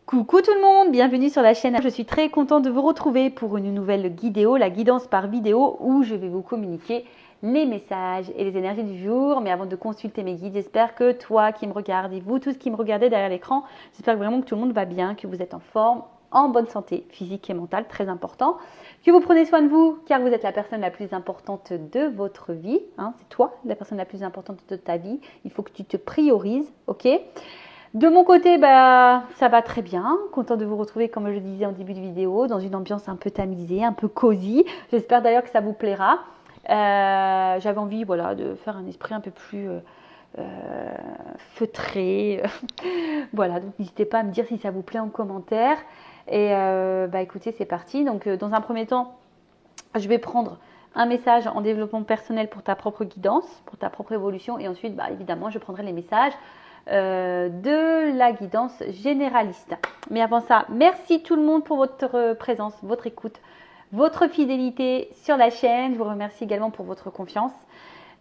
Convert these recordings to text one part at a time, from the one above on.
Coucou tout le monde, bienvenue sur la chaîne. Je suis très contente de vous retrouver pour une nouvelle vidéo, la guidance par vidéo, où je vais vous communiquer les messages et les énergies du jour. Mais avant de consulter mes guides, j'espère que toi qui me regardes et vous tous qui me regardez derrière l'écran, j'espère vraiment que tout le monde va bien, que vous êtes en forme, en bonne santé physique et mentale, très important. Que vous prenez soin de vous, car vous êtes la personne la plus importante de votre vie. C'est toi, la personne la plus importante de ta vie. Il faut que tu te priorises, ok ? De mon côté, ça va très bien. Content de vous retrouver, comme je le disais en début de vidéo, dans une ambiance un peu tamisée, un peu cosy. J'espère d'ailleurs que ça vous plaira. J'avais envie de faire un esprit un peu plus feutré. Voilà, donc n'hésitez pas à me dire si ça vous plaît en commentaire. Et écoutez, c'est parti. Donc, dans un premier temps, je vais prendre un message en développement personnel pour ta propre guidance, pour ta propre évolution. Et ensuite, évidemment, je prendrai les messages de la guidance généraliste. Mais avant ça, merci tout le monde pour votre présence, votre écoute, votre fidélité sur la chaîne. Je vous remercie également pour votre confiance.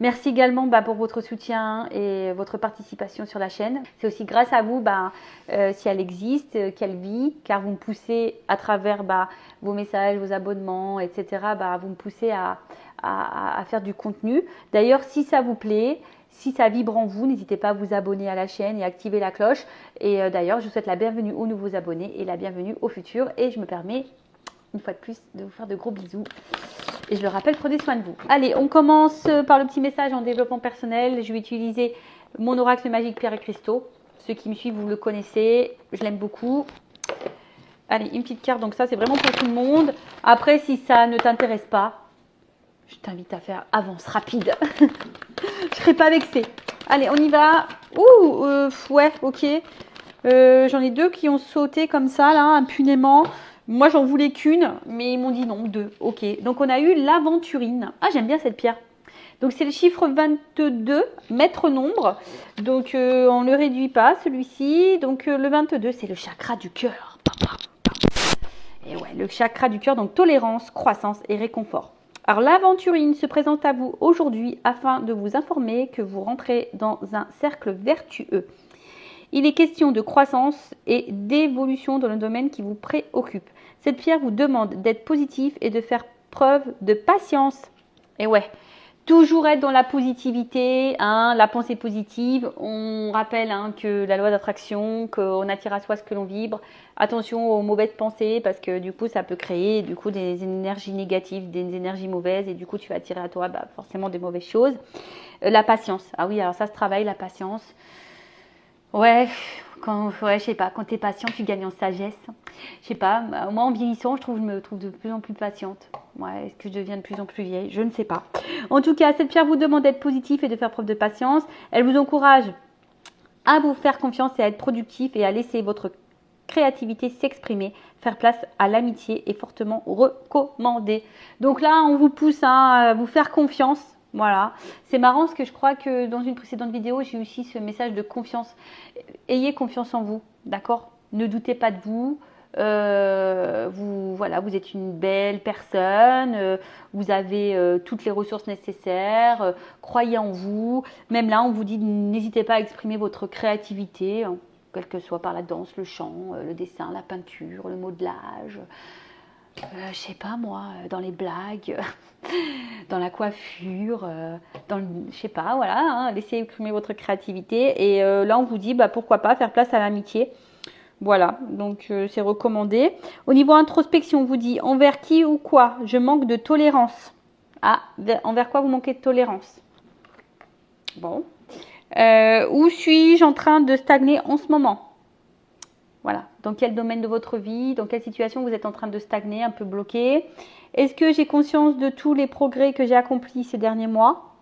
Merci également pour votre soutien et votre participation sur la chaîne. C'est aussi grâce à vous si elle existe, qu'elle vit, car vous me poussez à travers vos messages, vos abonnements, etc. Vous me poussez à faire du contenu. D'ailleurs, si ça vous plaît, si ça vibre en vous, n'hésitez pas à vous abonner à la chaîne et activer la cloche. Et d'ailleurs, je vous souhaite la bienvenue aux nouveaux abonnés et la bienvenue aux futurs. Et je me permets, une fois de plus, de vous faire de gros bisous. Et je le rappelle, prenez soin de vous. Allez, on commence par le petit message en développement personnel. Je vais utiliser mon oracle magique Pierre et Cristaux. Ceux qui me suivent, vous le connaissez. Je l'aime beaucoup. Allez, une petite carte. Donc ça, c'est vraiment pour tout le monde. Après, si ça ne t'intéresse pas, je t'invite à faire avance rapide. Je serai pas vexée. Allez, on y va. Ouais, ok. J'en ai deux qui ont sauté comme ça, là, impunément. Moi, j'en voulais qu'une, mais ils m'ont dit non, deux. Ok. Donc, on a eu l'aventurine. Ah, j'aime bien cette pierre. Donc, c'est le chiffre 22, maître nombre. Donc, on ne le réduit pas, celui-ci. Donc, le 22, c'est le chakra du cœur. Et ouais, le chakra du cœur, donc tolérance, croissance et réconfort. Alors, l'aventurine se présente à vous aujourd'hui afin de vous informer que vous rentrez dans un cercle vertueux. Il est question de croissance et d'évolution dans le domaine qui vous préoccupe. Cette pierre vous demande d'être positif et de faire preuve de patience. Et ouais, toujours être dans la positivité, la pensée positive. On rappelle que la loi d'attraction, qu'on attire à soi ce que l'on vibre. Attention aux mauvaises pensées parce que du coup, ça peut créer des énergies négatives, des énergies mauvaises et du coup, tu vas attirer à toi forcément des mauvaises choses. La patience. Ah oui, alors ça se travaille, la patience. Ouais, je sais pas, quand tu es patient, tu gagnes en sagesse. Je sais pas, moi en vieillissant, je me trouve de plus en plus patiente. Ouais, est-ce que je deviens de plus en plus vieille? Je ne sais pas. En tout cas, cette pierre vous demande d'être positif et de faire preuve de patience. Elle vous encourage à vous faire confiance et à être productif et à laisser votre créativité s'exprimer. Faire place à l'amitié est fortement recommandé. Donc là, on vous pousse à vous faire confiance. Voilà, c'est marrant parce que je crois que dans une précédente vidéo, j'ai eu aussi ce message de confiance. Ayez confiance en vous, d'accord? Ne doutez pas de vous. Vous êtes une belle personne. Vous avez toutes les ressources nécessaires. Croyez en vous. Même là, on vous dit n'hésitez pas à exprimer votre créativité, quel que soit par la danse, le chant, le dessin, la peinture, le modelage. Je sais pas moi, dans les blagues, dans la coiffure, je sais pas, voilà, laissez exprimer votre créativité. Et là, on vous dit, pourquoi pas faire place à l'amitié. Voilà, donc c'est recommandé. Au niveau introspection, on vous dit, envers qui ou quoi je manque de tolérance. Ah, envers quoi vous manquez de tolérance? Bon. Où suis-je en train de stagner en ce moment? Voilà, dans quel domaine de votre vie, dans quelle situation vous êtes en train de stagner, un peu bloqué? Est-ce que j'ai conscience de tous les progrès que j'ai accomplis ces derniers mois?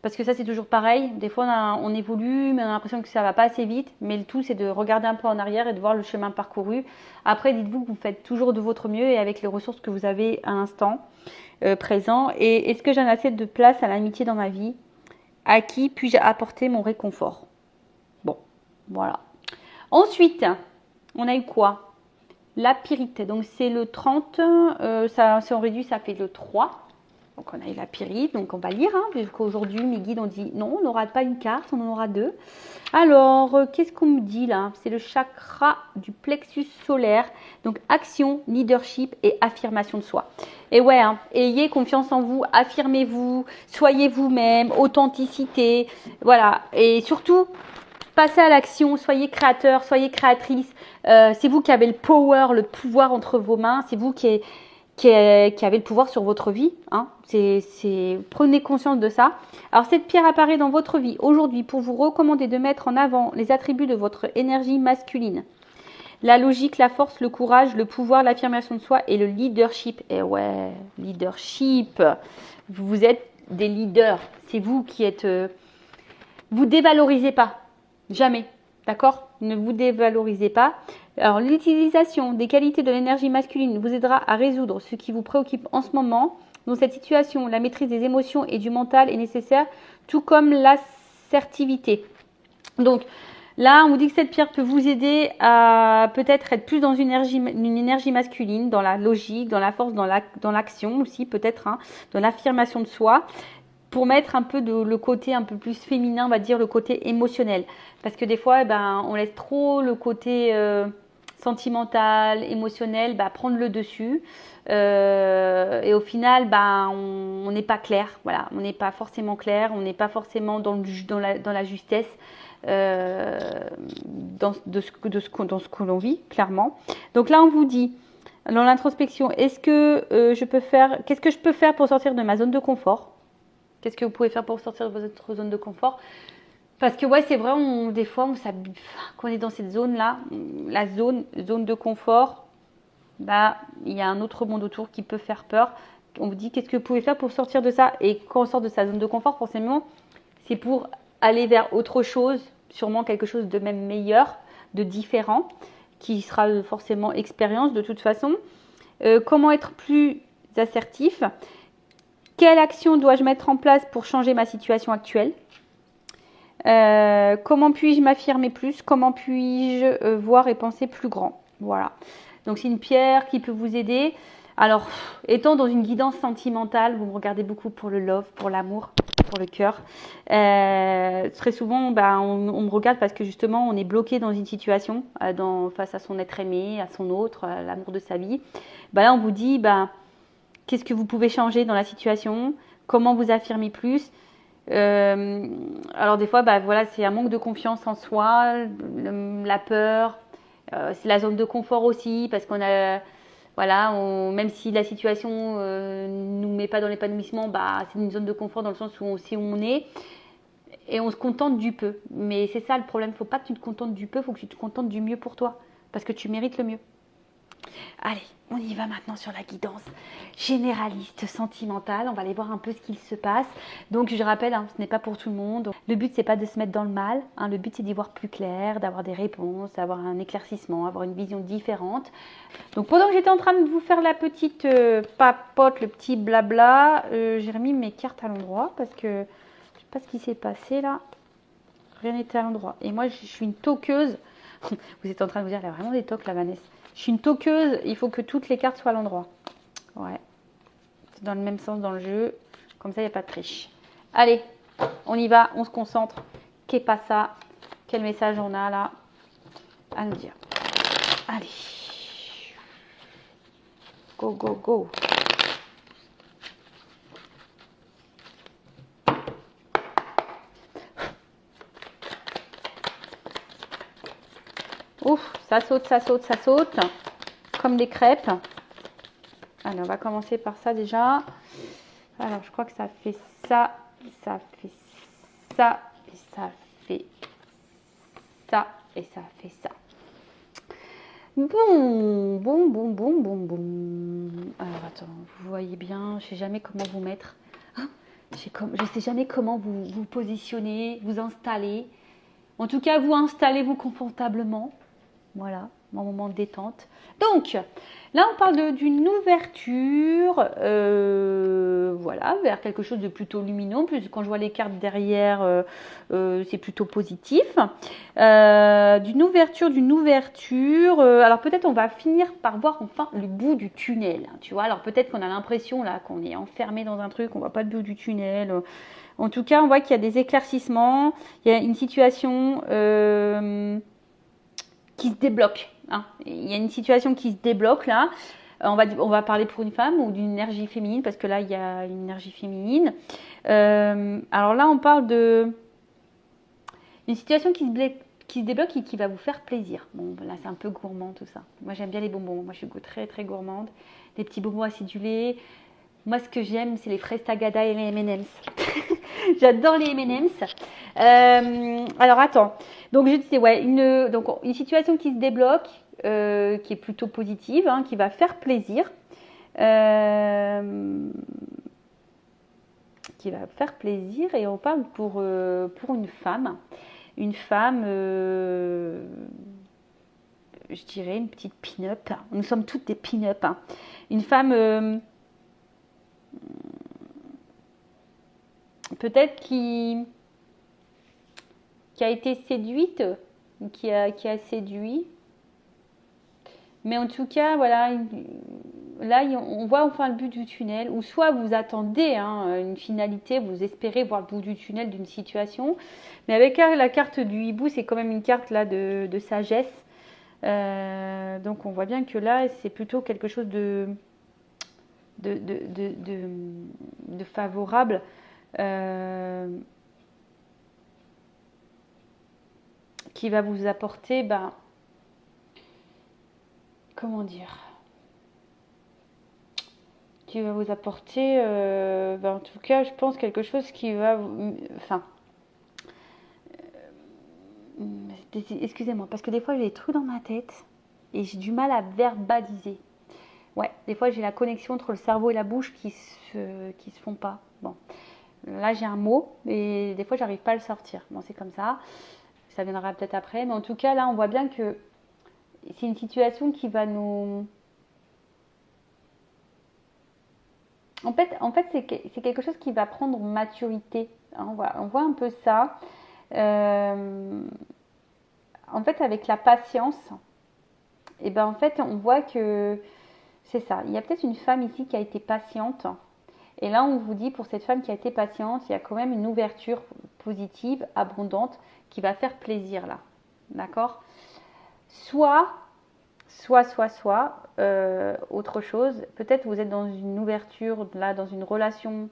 Parce que ça, c'est toujours pareil. Des fois, on évolue, mais on a l'impression que ça ne va pas assez vite. Mais le tout, c'est de regarder un peu en arrière et de voir le chemin parcouru. Après, dites-vous que vous faites toujours de votre mieux et avec les ressources que vous avez à l'instant présent. Et est-ce que j'ai assez de place à l'amitié dans ma vie? À qui puis-je apporter mon réconfort? Bon, voilà. Ensuite, on a eu quoi? La pyrite. Donc, c'est le 30. Si on réduit, ça fait le 3. Donc, on a eu la pyrite, donc on va lire, hein, puisqu'aujourd'hui, mes guides ont dit non, on n'aura pas une carte, on en aura deux. Alors, qu'est-ce qu'on me dit là? C'est le chakra du plexus solaire. Donc, action, leadership et affirmation de soi. Et ouais, hein, ayez confiance en vous, affirmez-vous, soyez vous-même, authenticité. Voilà. Et surtout, passez à l'action, soyez créateur, soyez créatrice. C'est vous qui avez le power, le pouvoir entre vos mains. C'est vous qui avez le pouvoir sur votre vie. Hein. Prenez conscience de ça. Alors, cette pierre apparaît dans votre vie aujourd'hui pour vous recommander de mettre en avant les attributs de votre énergie masculine. La logique, la force, le courage, le pouvoir, l'affirmation de soi et le leadership. Et ouais, leadership. Vous êtes des leaders. C'est vous qui êtes... vous dévalorisez pas. Jamais. D'accord? Ne vous dévalorisez pas. Alors, l'utilisation des qualités de l'énergie masculine vous aidera à résoudre ce qui vous préoccupe en ce moment. Dans cette situation, la maîtrise des émotions et du mental est nécessaire, tout comme l'assertivité. Donc, là, on vous dit que cette pierre peut vous aider à peut-être être plus dans une énergie masculine, dans la logique, dans la force, dans l'action aussi, peut-être, hein, dans l'affirmation de soi, pour mettre un peu le côté un peu plus féminin, on va dire le côté émotionnel. Parce que des fois, on laisse trop le côté sentimental, émotionnel, prendre le dessus. Et au final, on n'est pas clair. Voilà, on n'est pas forcément clair, on n'est pas forcément dans la justesse. Dans ce que l'on vit, clairement. Donc là, on vous dit, dans l'introspection, qu'est-ce que je peux faire pour sortir de ma zone de confort? Qu'est-ce que vous pouvez faire pour sortir de votre zone de confort? Parce que ouais, c'est vrai, des fois, quand on est dans cette zone-là, la zone de confort, il y a un autre monde autour qui peut faire peur. On vous dit, qu'est-ce que vous pouvez faire pour sortir de ça? Et quand on sort de sa zone de confort, forcément, c'est pour aller vers autre chose, sûrement quelque chose de même meilleur, de différent, qui sera forcément expérience de toute façon. Comment être plus assertif? Quelle action dois-je mettre en place pour changer ma situation actuelle? Comment puis-je m'affirmer plus? Comment puis-je voir et penser plus grand? Voilà. Donc, c'est une pierre qui peut vous aider. Alors, étant dans une guidance sentimentale, vous me regardez beaucoup pour le love, pour l'amour, pour le cœur. Très souvent, on me regarde parce que justement, on est bloqué dans une situation, face à son être aimé, à son autre, à l'amour de sa vie. Là, on vous dit, qu'est-ce que vous pouvez changer dans la situation? Comment vous affirmer plus? Alors des fois, voilà, c'est un manque de confiance en soi, la peur. C'est la zone de confort aussi, parce qu'on a, voilà, même si la situation nous met pas dans l'épanouissement, c'est une zone de confort dans le sens où on sait où on est et on se contente du peu. Mais c'est ça le problème. Il ne faut pas que tu te contentes du peu, il faut que tu te contentes du mieux pour toi, parce que tu mérites le mieux. Allez, on y va maintenant sur la guidance généraliste, sentimentale. On va aller voir un peu ce qu'il se passe. Donc, je rappelle, ce n'est pas pour tout le monde. Le but, c'est pas de se mettre dans le mal. Le but, c'est d'y voir plus clair, d'avoir des réponses, d'avoir un éclaircissement, avoir une vision différente. Donc, pendant que j'étais en train de vous faire la petite papote, le petit blabla, j'ai remis mes cartes à l'endroit parce que je ne sais pas ce qui s'est passé là. Rien n'était à l'endroit. Et moi, je suis une toqueuse. Vous êtes en train de vous dire, elle a vraiment des toques, la Vanessa. Je suis une toqueuse, il faut que toutes les cartes soient à l'endroit. Ouais. C'est dans le même sens dans le jeu. Comme ça, il n'y a pas de triche. Allez, on y va, on se concentre. Qu'est pas ça? Quel message on a là à nous dire? Allez. Go, go, go. Ouf, ça saute, ça saute, ça saute. Comme des crêpes. Allez, on va commencer par ça déjà. Alors, je crois que ça fait ça, ça fait ça, et ça fait ça, et ça fait ça. Bon. Alors, attends, vous voyez bien, je sais jamais comment vous mettre. Je sais jamais comment vous positionner, vous installer. En tout cas, vous installez-vous confortablement. Voilà, mon moment de détente. Donc, là, on parle d'une ouverture, voilà, vers quelque chose de plutôt lumineux. En plus, quand je vois les cartes derrière, c'est plutôt positif. D'une ouverture. Alors, peut-être on va finir par voir enfin le bout du tunnel. Tu vois, alors peut-être qu'on a l'impression là qu'on est enfermé dans un truc, on voit pas le bout du tunnel. En tout cas, on voit qu'il y a des éclaircissements. Il y a une situation qui se débloque. Hein. Il y a une situation qui se débloque là. On va parler pour une femme ou d'une énergie féminine parce que là il y a une énergie féminine. Alors là on parle de une situation qui se débloque et qui va vous faire plaisir. Bon là c'est un peu gourmand tout ça. Moi j'aime bien les bonbons. Moi je suis très très gourmande. Des petits bonbons acidulés. Moi ce que j'aime c'est les fraises Tagada et les M&M's. J'adore les M&M's. Alors attends. Donc je disais ouais une situation qui se débloque, qui est plutôt positive, hein, qui va faire plaisir, qui va faire plaisir et on parle pour une femme, je dirais une petite pin-up. Nous sommes toutes des pin-up. Hein. Une femme peut-être qui a été séduite, qui a séduit. Mais en tout cas, voilà, là, on voit enfin le but du tunnel. Ou soit vous attendez hein, une finalité, vous espérez voir le bout du tunnel d'une situation. Mais avec la carte du hibou, c'est quand même une carte là de sagesse. Donc on voit bien que là, c'est plutôt quelque chose de favorable. Qui va vous apporter, comment dire, qui va vous apporter, en tout cas, je pense quelque chose qui va, enfin, excusez-moi, parce que des fois j'ai des trucs dans ma tête et j'ai du mal à verbaliser. Ouais, des fois j'ai la connexion entre le cerveau et la bouche qui se font pas. Bon, là j'ai un mot et des fois j'arrive pas à le sortir. Bon, c'est comme ça. Ça viendra peut-être après, mais en tout cas là on voit bien que c'est une situation qui va nous... En fait c'est quelque chose qui va prendre maturité. Hein, on voit un peu ça. En fait, avec la patience, et ben en fait, on voit que c'est ça. Il y a peut-être une femme ici qui a été patiente. Et là, on vous dit, pour cette femme qui a été patiente, il y a quand même une ouverture positive, abondante, qui va faire plaisir là. D'accord? Soit, autre chose. Peut-être vous êtes dans une ouverture, là, dans une relation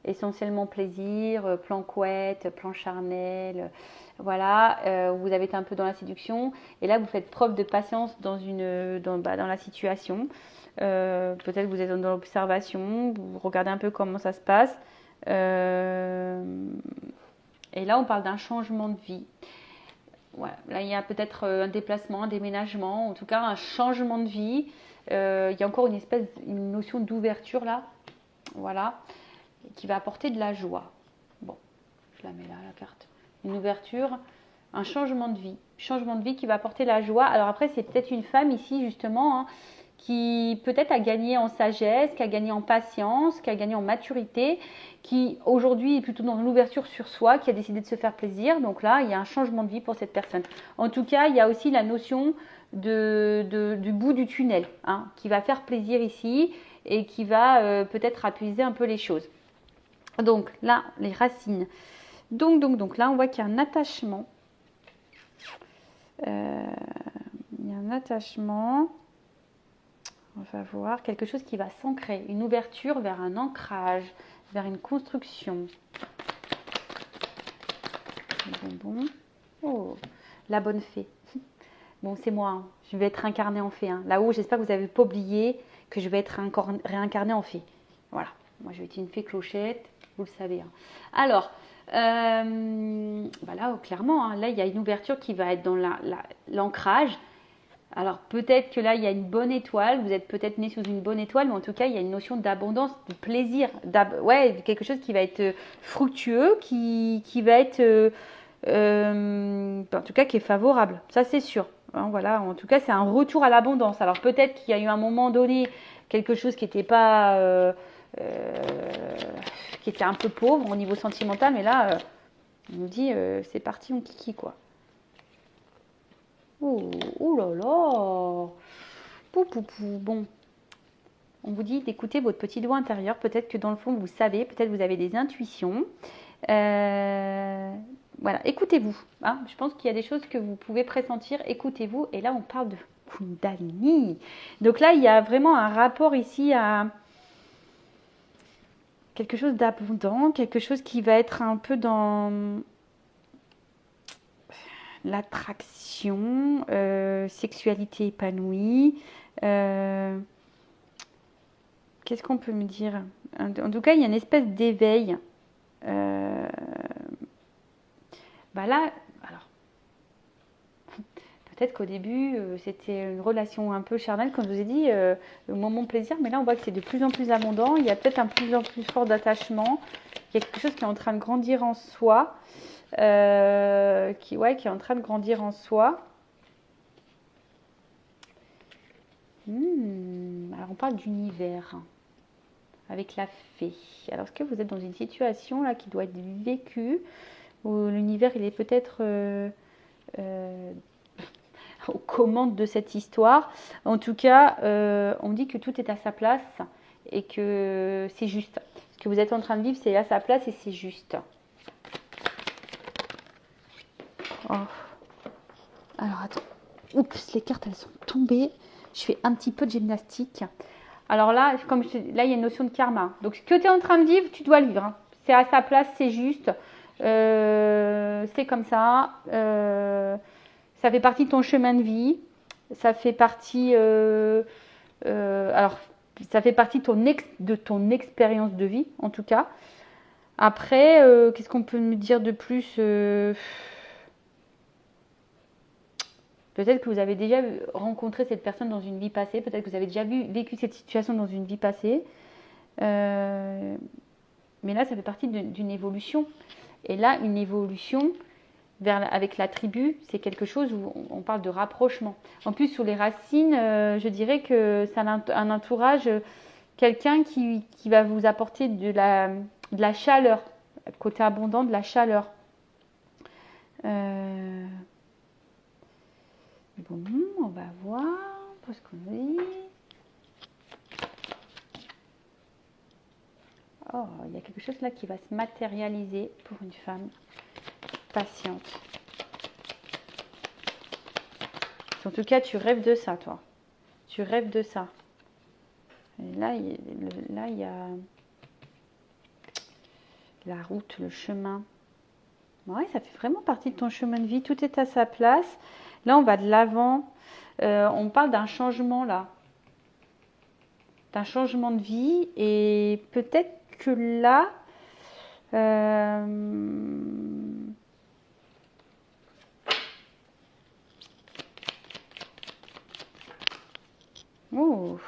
essentiellement plaisir, plan couette, plan charnel, voilà, vous avez été un peu dans la séduction et là vous faites preuve de patience dans la situation. Peut-être vous êtes dans l'observation, vous regardez un peu comment ça se passe. Et là on parle d'un changement de vie. Voilà. Là il y a peut-être un déplacement, un déménagement, en tout cas un changement de vie. Il y a encore une notion d'ouverture là. Voilà. Qui va apporter de la joie. Bon, je la mets là, la carte. Une ouverture, un changement de vie. Changement de vie qui va apporter la joie. Alors après, c'est peut-être une femme ici, justement, hein, qui peut-être a gagné en sagesse, qui a gagné en patience, qui a gagné en maturité, qui aujourd'hui est plutôt dans l'ouverture sur soi, qui a décidé de se faire plaisir. Donc là, il y a un changement de vie pour cette personne. En tout cas, il y a aussi la notion du bout du tunnel, hein, qui va faire plaisir ici et qui va peut-être apaiser un peu les choses. Donc là, les racines. Donc là, on voit qu'il y a un attachement. Il y a un attachement. On va voir quelque chose qui va s'ancrer. Une ouverture vers un ancrage, vers une construction. Bon. Oh, la bonne fée. Bon, c'est moi. Hein. Je vais être incarnée en fée. Hein. Là-haut, j'espère que vous n'avez pas oublié que je vais être réincarnée en fée. Voilà. Moi, je vais être une fée clochette. Vous le savez. Hein. Alors, là, clairement, hein, là, il y a une ouverture qui va être dans l'ancrage. Alors, peut-être que là, il y a une bonne étoile. Vous êtes peut-être né sous une bonne étoile, mais en tout cas, il y a une notion d'abondance, de plaisir. Quelque chose qui va être fructueux, qui va être, en tout cas, qui est favorable. Ça, c'est sûr. Hein, voilà, en tout cas, c'est un retour à l'abondance. Alors peut-être qu'il y a eu un moment donné quelque chose qui n'était pas, qui était un peu pauvre au niveau sentimental, mais là, on nous dit, c'est parti, on kiki quoi. Oh, oh là là. Pou, pou, pou. Bon, on vous dit d'écouter votre petit doigt intérieur. Peut-être que dans le fond, vous savez, peut-être vous avez des intuitions. Voilà, écoutez-vous. Hein. Je pense qu'il y a des choses que vous pouvez pressentir. Écoutez-vous. Et là, on parle de Kundalini. Donc là, il y a vraiment un rapport ici à quelque chose d'abondant, quelque chose qui va être un peu dans l'attraction, sexualité épanouie. Qu'est-ce qu'on peut me dire? En tout cas, il y a une espèce d'éveil. Bah là, alors, peut-être qu'au début, c'était une relation un peu charnelle, comme je vous ai dit, le moment plaisir, mais là, on voit que c'est de plus en plus abondant. Il y a peut-être un plus en plus fort d'attachement. Il y a quelque chose qui est en train de grandir en soi, qui est en train de grandir en soi. Alors, on parle d'univers avec la fée. Alors, est-ce que vous êtes dans une situation là qui doit être vécue, où l'univers, il est peut-être aux commandes de cette histoire. En tout cas, on dit que tout est à sa place et que c'est juste. Ce que vous êtes en train de vivre, c'est à sa place et c'est juste. Oh. Alors, attends. Oups, les cartes, elles sont tombées. Je fais un petit peu de gymnastique. Alors là, comme là, il y a une notion de karma. Donc, ce que tu es en train de vivre, tu dois le vivre. Hein. C'est à sa place, c'est juste. C'est comme ça. Ça fait partie de ton chemin de vie. Ça fait partie, alors, ça fait partie de ton expérience de vie, en tout cas. Après, qu'est-ce qu'on peut me dire de plus? Peut-être que vous avez déjà rencontré cette personne dans une vie passée. Peut-être que vous avez déjà vécu cette situation dans une vie passée. Mais là, ça fait partie d'une évolution. Et là, une évolution avec la tribu, c'est quelque chose où on parle de rapprochement. En plus, sous les racines, je dirais que c'est un entourage, quelqu'un qui va vous apporter de la chaleur, côté abondant, de la chaleur. Bon, on va voir ce qu'on dit. Oh, il y a quelque chose là qui va se matérialiser pour une femme patiente. En tout cas, tu rêves de ça, toi. Tu rêves de ça. Et là, il y a la route, le chemin. Ouais, ça fait vraiment partie de ton chemin de vie. Tout est à sa place. Là, on va de l'avant. On parle d'un changement, là. D'un changement de vie. Et peut-être que là... Oh.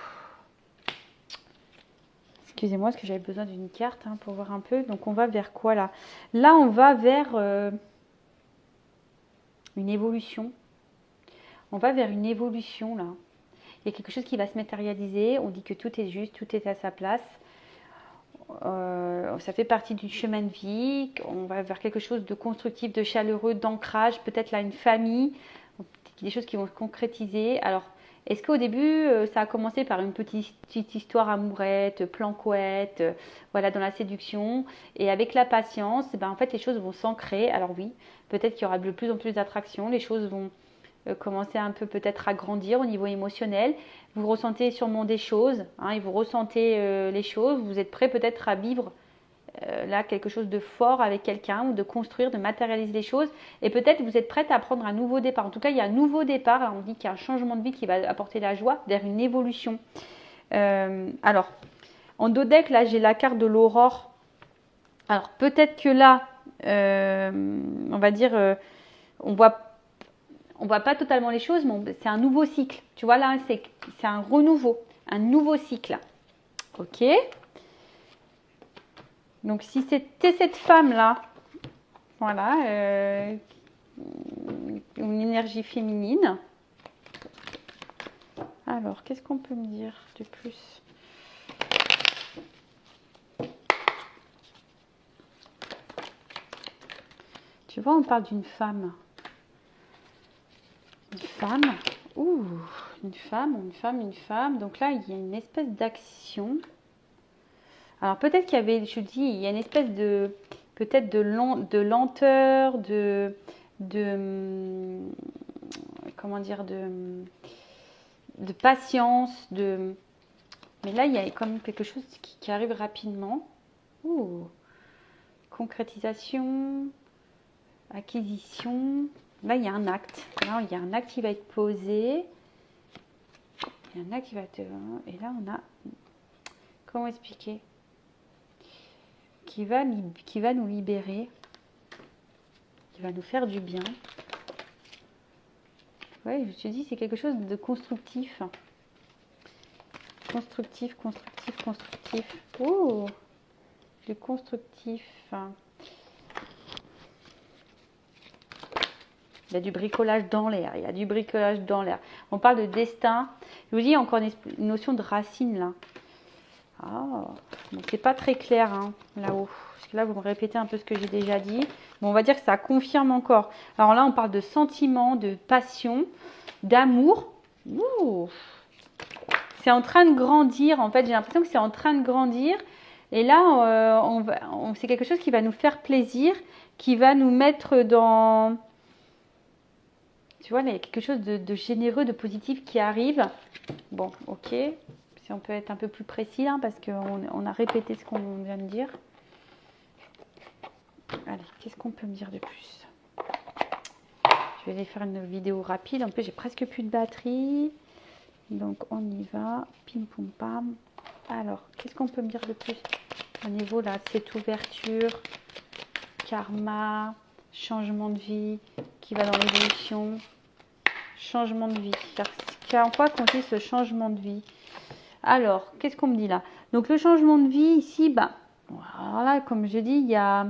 Excusez-moi, parce que j'avais besoin d'une carte pour voir un peu. Donc, on va vers quoi là? Là, on va vers une évolution. On va vers une évolution là. Il y a quelque chose qui va se matérialiser. On dit que tout est juste, tout est à sa place. Ça fait partie du chemin de vie. On va vers quelque chose de constructif, de chaleureux, d'ancrage. Peut-être là, une famille. Des choses qui vont se concrétiser. Alors, est-ce qu'au début, ça a commencé par une petite histoire amourette, planquette, voilà, dans la séduction, et avec la patience, en fait, les choses vont s'ancrer. Alors oui, peut-être qu'il y aura de plus en plus d'attraction, les choses vont commencer un peu peut-être à grandir au niveau émotionnel. Vous ressentez sûrement des choses, et vous ressentez les choses. Vous êtes prêt peut-être à vivre là quelque chose de fort avec quelqu'un ou de construire, de matérialiser les choses. Et peut-être vous êtes prête à prendre un nouveau départ. En tout cas, il y a un nouveau départ. Alors, on dit qu'il y a un changement de vie qui va apporter la joie vers une évolution. Alors, en dos deck, là, j'ai la carte de l'aurore. Alors, peut-être que là, on va dire, on voit pas totalement les choses, mais c'est un nouveau cycle. Tu vois, là, c'est un renouveau, un nouveau cycle. Ok. Donc, si c'était cette femme-là, voilà, une énergie féminine, Alors, qu'est-ce qu'on peut me dire de plus? Tu vois, on parle d'une femme. Une femme. Ouh, une femme, une femme, une femme. Donc là, il y a une espèce d'action. Alors peut-être qu'il y avait, je dis, il y a une espèce de, peut-être de lenteur, de, comment dire, de patience, mais là, il y a quand même quelque chose qui arrive rapidement. Ouh, concrétisation, acquisition. Là, il y a un acte. Là, il y a un acte qui va être posé. Il y a un acte qui va être... Et là, on a... Comment expliquer? Qui va nous libérer. Qui va nous faire du bien. Ouais, je me suis dit, c'est quelque chose de constructif. Constructif, constructif, constructif. Oh, du constructif. Il y a du bricolage dans l'air. Il y a du bricolage dans l'air. On parle de destin. Je vous dis encore une notion de racine là. Ah, bon, c'est pas très clair hein, là-haut. Parce que là, vous me répétez un peu ce que j'ai déjà dit. Bon, on va dire que ça confirme encore. Alors là, on parle de sentiments, de passion, d'amour. Ouh, c'est en train de grandir. En fait, j'ai l'impression que c'est en train de grandir. Et là, c'est quelque chose qui va nous faire plaisir, qui va nous mettre dans... Tu vois, là, il y a quelque chose de généreux, de positif qui arrive. Bon, ok. Si on peut être un peu plus précis, hein, parce qu'on a répété ce qu'on vient de dire. Allez, qu'est-ce qu'on peut me dire de plus? Je vais aller faire une vidéo rapide. En plus, j'ai presque plus de batterie. Donc, on y va. Pim, pom, pam. Alors, qu'est-ce qu'on peut me dire de plus au niveau là, de cette ouverture, karma, changement de vie qui va dans l'évolution, changement de vie. En quoi consiste ce changement de vie? Alors, qu'est-ce qu'on me dit là? Donc, le changement de vie ici, bah, alors là, comme je dis, il y a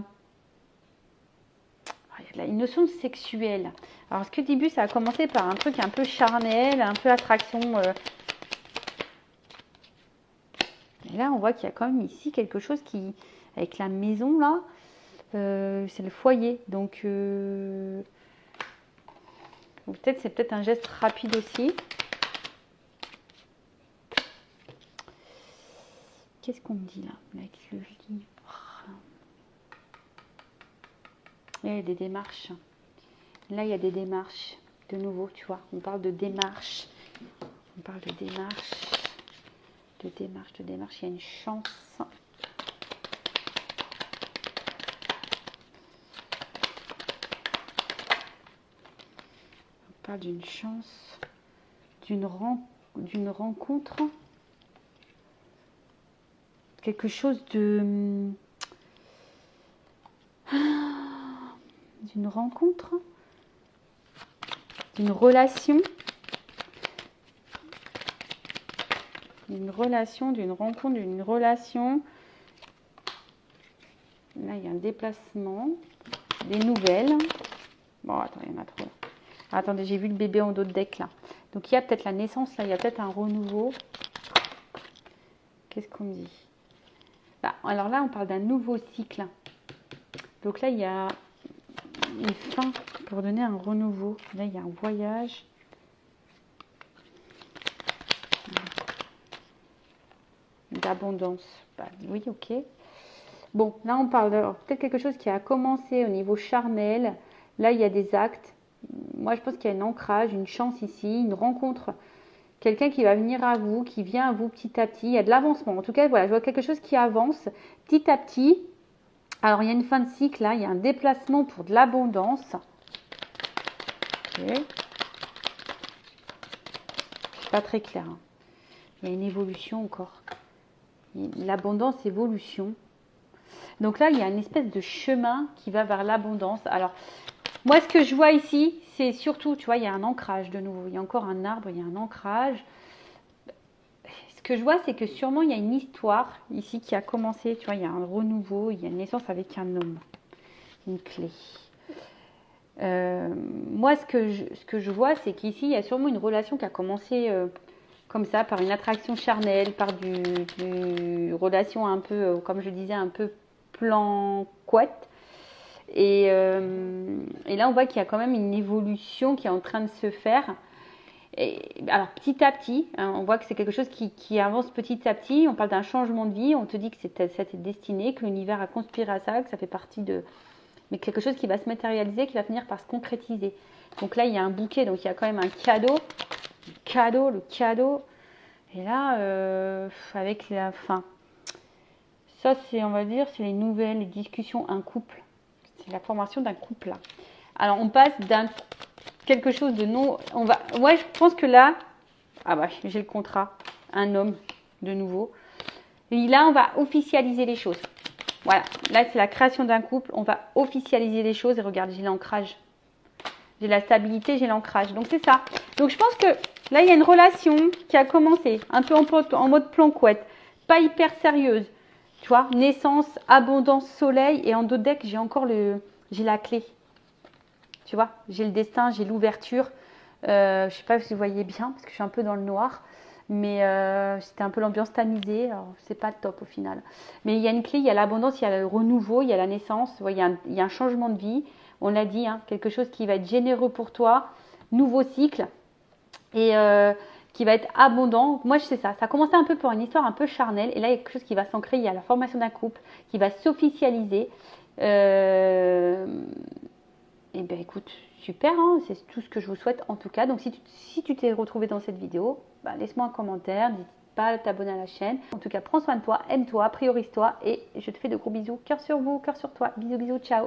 une notion sexuelle. Alors, ce que au début, ça a commencé par un truc un peu charnel, un peu attraction. Et là, on voit qu'il y a quand même ici quelque chose qui, avec la maison là, c'est le foyer. Donc, peut-être c'est peut-être un geste rapide aussi. Qu'est-ce qu'on me dit là avec le livre? Là, il y a des démarches. Là, il y a des démarches. De nouveau, tu vois, on parle de démarches. On parle de démarches. De démarches, de démarches. Il y a une chance. On parle d'une chance. D'une rencontre. Quelque chose de... D'une rencontre. D'une relation. D'une relation, d'une rencontre, d'une relation. Là, il y a un déplacement. Des nouvelles. Bon, attends, il y en a trop. Attendez, j'ai vu le bébé en dos de deck là. Donc, il y a peut-être la naissance là, il y a peut-être un renouveau. Qu'est-ce qu'on me dit? Bah, alors là, on parle d'un nouveau cycle. Donc là, il y a une fin pour donner un renouveau. Là, il y a un voyage. D'abondance. Bah, oui, ok. Bon, là, on parle de peut-être quelque chose qui a commencé au niveau charnel. Là, il y a des actes. Moi, je pense qu'il y a un ancrage, une chance ici, une rencontre. Quelqu'un qui va venir à vous, qui vient à vous petit à petit. Il y a de l'avancement. En tout cas, voilà, je vois quelque chose qui avance petit à petit. Alors, il y a une fin de cycle, là. Il y a un déplacement pour de l'abondance. Okay. C'est pas très clair. Hein. Il y a une évolution encore. L'abondance, évolution. Donc là, il y a une espèce de chemin qui va vers l'abondance. Alors, moi, ce que je vois ici, c'est surtout, tu vois, il y a un ancrage de nouveau. Il y a encore un arbre, il y a un ancrage. Ce que je vois, c'est que sûrement, il y a une histoire ici qui a commencé. Tu vois, il y a un renouveau, il y a une naissance avec un homme. Une clé. Moi, ce que je vois, c'est qu'ici, il y a sûrement une relation qui a commencé comme ça, par une attraction charnelle, par du relation un peu, comme je disais, un peu plan couette. Et là, on voit qu'il y a quand même une évolution qui est en train de se faire. Et, alors, petit à petit, hein, on voit que c'est quelque chose qui avance petit à petit. On parle d'un changement de vie. On te dit que ça t'est destiné, que l'univers a conspiré à ça, que ça fait partie de... Mais quelque chose qui va se matérialiser, qui va finir par se concrétiser. Donc là, il y a un bouquet. Donc, il y a quand même un cadeau. Le cadeau. Et là, avec la fin. Ça, c'est, on va dire, c'est les nouvelles, les discussions, un couple. C'est la formation d'un couple là. Alors on passe d'un quelque chose de non. On va. Ouais, je pense que là. Ah bah j'ai le contrat. Un homme de nouveau. Et là on va officialiser les choses. Voilà. Là c'est la création d'un couple. On va officialiser les choses. Et regarde, j'ai l'ancrage. J'ai la stabilité, j'ai l'ancrage. Donc c'est ça. Donc je pense que là il y a une relation qui a commencé. Un peu en mode plan couette. Pas hyper sérieuse. Tu vois, naissance, abondance, soleil. Et en dos de deck, j'ai encore j'ai la clé. Tu vois, j'ai le destin, j'ai l'ouverture. Je ne sais pas si vous voyez bien, parce que je suis un peu dans le noir. Mais c'était un peu l'ambiance tamisée. Alors, c'est pas top au final. Mais il y a une clé, il y a l'abondance, il y a le renouveau, il y a la naissance. Vous voyez, il y a un changement de vie. On l'a dit, hein, quelque chose qui va être généreux pour toi. Nouveau cycle. Et qui va être abondant. Moi, je sais ça. Ça a commencé un peu pour une histoire un peu charnelle. Et là, il y a quelque chose qui va s'ancrer. Il y a la formation d'un couple qui va s'officialiser. Et bien, écoute, super. Hein, c'est tout ce que je vous souhaite en tout cas. Donc, si tu t'es retrouvé dans cette vidéo, bah, laisse-moi un commentaire. N'hésite pas à t'abonner à la chaîne. En tout cas, prends soin de toi, aime-toi, priorise-toi. Et je te fais de gros bisous. Cœur sur vous, cœur sur toi. Bisous, bisous, ciao.